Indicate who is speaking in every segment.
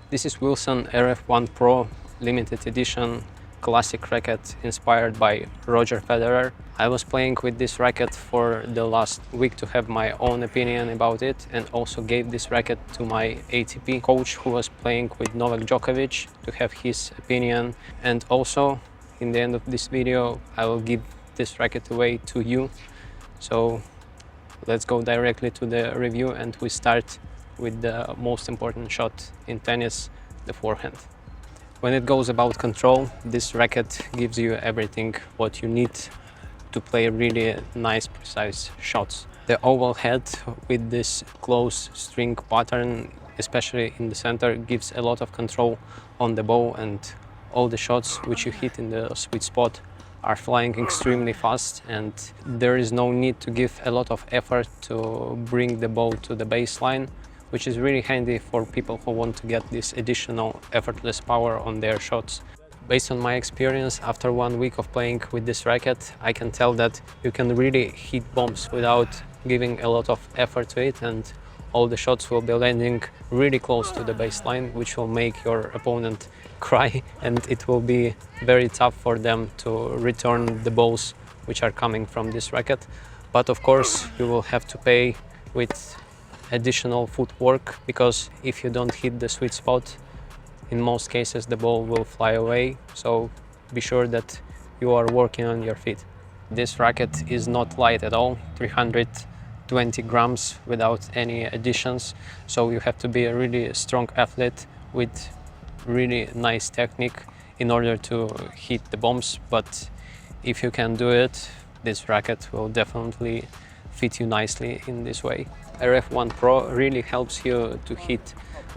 Speaker 1: This is Wilson RF01 Pro limited edition classic racket inspired by Roger Federer. I was playing with this racket for the last week to have my own opinion about it, and also gave this racket to my ATP coach who was playing with Novak Djokovic to have his opinion. And also in the end of this video I will give this racket away to you. So let's go directly to the review, and we start with the most important shot in tennis, the forehand. When it goes about control, this racket gives you everything what you need to play really nice, precise shots. The oval head with this close string pattern, especially in the center, gives a lot of control on the ball, and all the shots which you hit in the sweet spot are flying extremely fast, and there is no need to give a lot of effort to bring the ball to the baseline, which is really handy for people who want to get this additional effortless power on their shots. Based on my experience, after 1 week of playing with this racket, I can tell that you can really hit bombs without giving a lot of effort to it, and all the shots will be landing really close to the baseline, which will make your opponent cry, and it will be very tough for them to return the balls which are coming from this racket. But of course you will have to pay with additional footwork, because if you don't hit the sweet spot, in most cases the ball will fly away, so be sure that you are working on your feet. This racket is not light at all, 320 grams without any additions, so you have to be a really strong athlete with really nice technique in order to hit the bombs. But if you can do it, this racket will definitely fit you nicely in this way. RF01 Pro really helps you to hit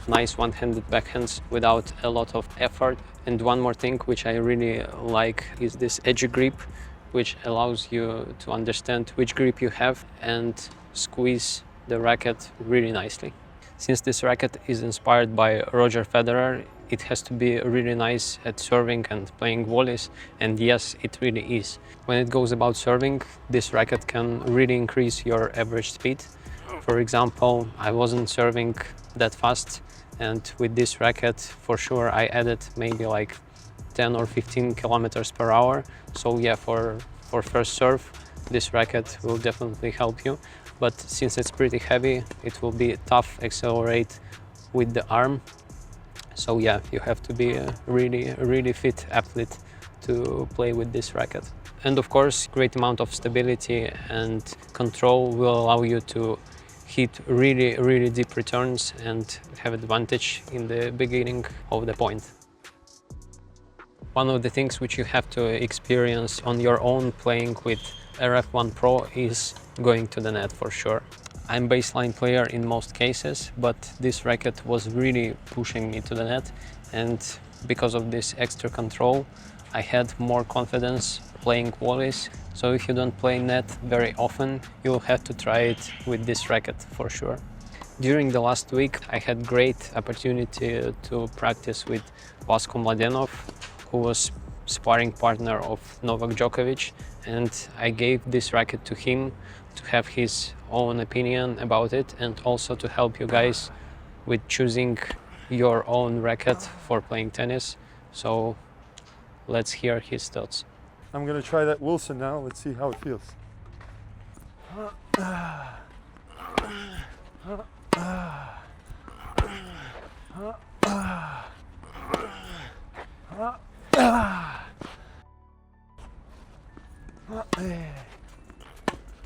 Speaker 1: nice one-handed backhands without a lot of effort. And one more thing which I really like is this edge grip, which allows you to understand which grip you have and squeeze the racket really nicely. Since this racket is inspired by Roger Federer, it has to be really nice at serving and playing volleys, and yes, it really is. When it goes about serving, this racket can really increase your average speed. For example, I wasn't serving that fast, and with this racket for sure I added maybe like 10 or 15 kilometers per hour. So yeah, for first serve, this racket will definitely help you. But since it's pretty heavy, it will be tough accelerate with the arm. So yeah, you have to be a really fit athlete to play with this racket. And of course, great amount of stability and control will allow you to hit really deep returns and have advantage in the beginning of the point. One of the things which you have to experience on your own playing with RF01 Pro is going to the net for sure. I'm baseline player in most cases, but this racket was really pushing me to the net, and because of this extra control I had more confidence playing volleys. So if you don't play net very often, you'll have to try it with this racket for sure. During the last week I had great opportunity to practice with Vasko Mladenov, who was sparring partner of Novak Djokovic, and I gave this racket to him to have his own opinion about it, and also to help you guys with choosing your own racket for playing tennis. So let's hear his thoughts.
Speaker 2: I'm gonna try that Wilson now. Let's see how it feels.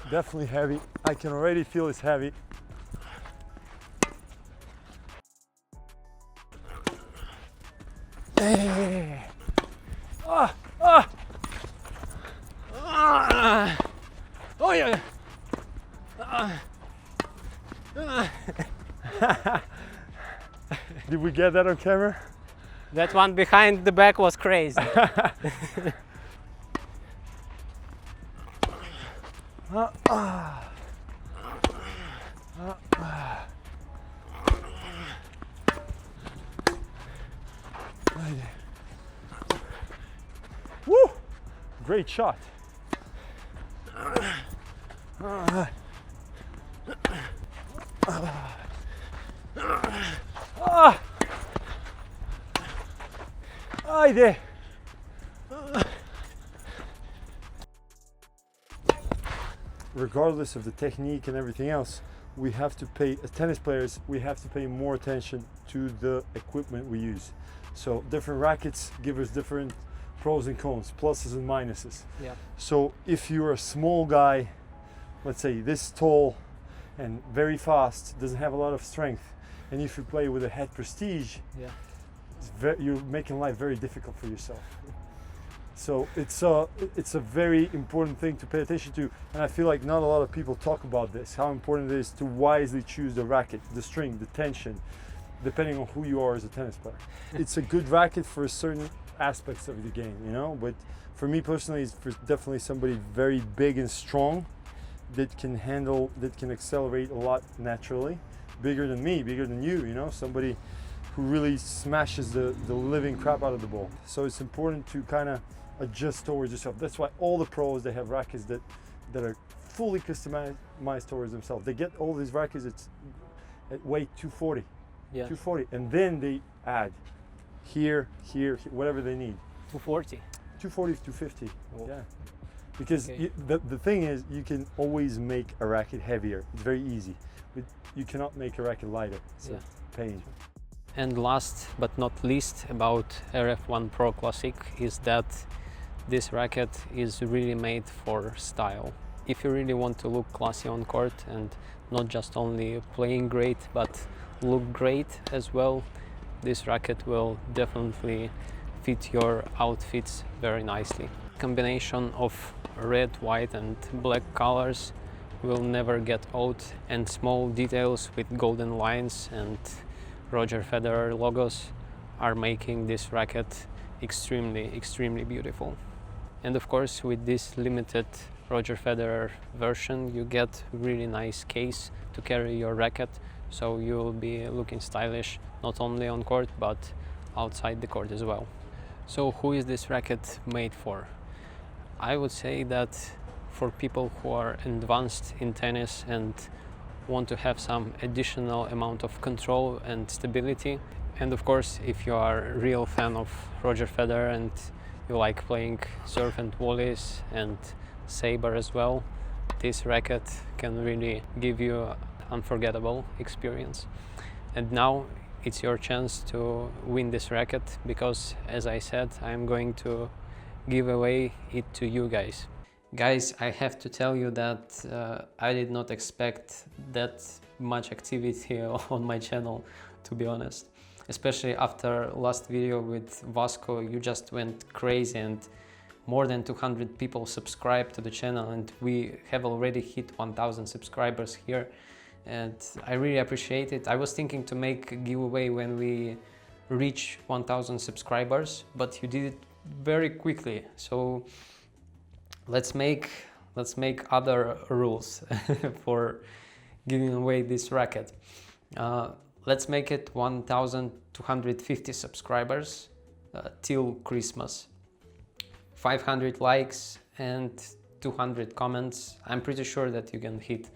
Speaker 2: Definitely heavy. I can already feel it's heavy.
Speaker 1: Oh yeah.
Speaker 2: Did we get that on camera?
Speaker 1: That one behind the back was crazy.
Speaker 2: Woo! Great shot. Haydi. Regardless of the technique and everything else, we have to pay, as tennis players, we have to pay more attention to the equipment we use. So different rackets give us different pros and cons, pluses and minuses.
Speaker 1: Yeah.
Speaker 2: So if you're a small guy, let's say this tall and very fast, doesn't have a lot of strength, and if you play with a head prestige,
Speaker 1: Yeah.
Speaker 2: you're making life very difficult for yourself. So it's a very important thing to pay attention to, and I feel like not a lot of people talk about this, how important it is to wisely choose the racket, the string, the tension, depending on who you are as a tennis player. It's a good racket for certain aspects of the game, you know, but for me personally, it's definitely somebody very big and strong that can handle, that can accelerate a lot naturally, bigger than me, bigger than you know, somebody who really smashes the living crap out of the ball. So it's important to kind of adjust towards yourself. That's why all the pros, they have rackets that are fully customized towards themselves. They get all these rackets at weight 240,
Speaker 1: Yeah.
Speaker 2: 240, and then they add here, whatever they need.
Speaker 1: 240.
Speaker 2: 240, 250,
Speaker 1: Oh.
Speaker 2: yeah. Because
Speaker 1: Okay.
Speaker 2: the thing is, you can always make a racket heavier. It's very easy, but you cannot make a racket lighter. It's
Speaker 1: Yeah.
Speaker 2: a pain.
Speaker 1: And last but not least about RF01 Pro Classic is that this racket is really made for style. If you really want to look classy on court and not just only playing great but look great as well, this racket will definitely fit your outfits very nicely. Combination of red, white and black colors will never get old, and small details with golden lines and Roger Federer logos are making this racket extremely beautiful. And of course, with this limited Roger Federer version, you get really nice case to carry your racket, so you'll be looking stylish not only on court but outside the court as well. So who is this racket made for? I would say that for people who are advanced in tennis and want to have some additional amount of control and stability. And of course, if you are a real fan of Roger Federer and you like playing serve and volleys and saber as well, this racket can really give you an unforgettable experience. And now it's your chance to win this racket, because as I said, I'm going to give away it to you guys. Guys, I have to tell you that I did not expect that much activity on my channel, to be honest. Especially after last video with Vasko, you just went crazy and more than 200 people subscribed to the channel, and we have already hit 1000 subscribers here. And I really appreciate it. I was thinking to make a giveaway when we reach 1000 subscribers, but you did it very quickly. So let's make other rules for giving away this racket. Let's make it 1250 subscribers till Christmas. 500 likes and 200 comments. I'm pretty sure that you can hit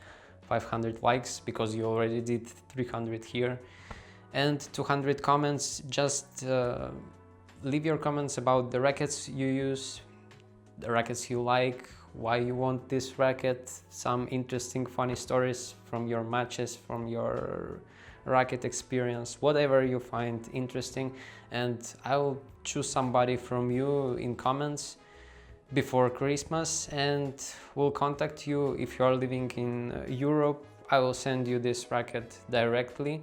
Speaker 1: 500 likes because you already did 300 here. And 200 comments. Just leave your comments about the rackets you use, the rackets you like, why you want this racket, some interesting funny stories from your matches, from your racket experience, whatever you find interesting, and I'll choose somebody from you in comments before Christmas and we'll contact you. If you are living in Europe, I will send you this racket directly.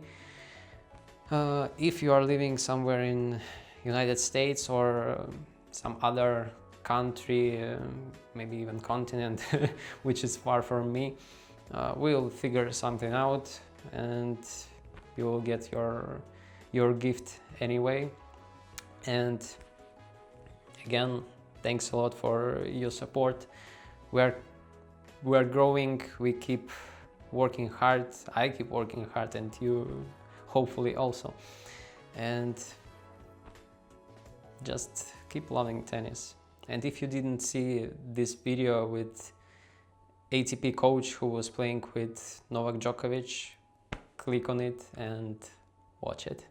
Speaker 1: If you are living somewhere in United States or some other country, maybe even continent, which is far from me, we'll figure something out and you will get your gift anyway. And again, thanks a lot for your support. We're growing, we keep working hard, I keep working hard, and you hopefully also. And just keep loving tennis. And if you didn't see this video with ATP Coach who was playing with Novak Djokovic, click on it and watch it.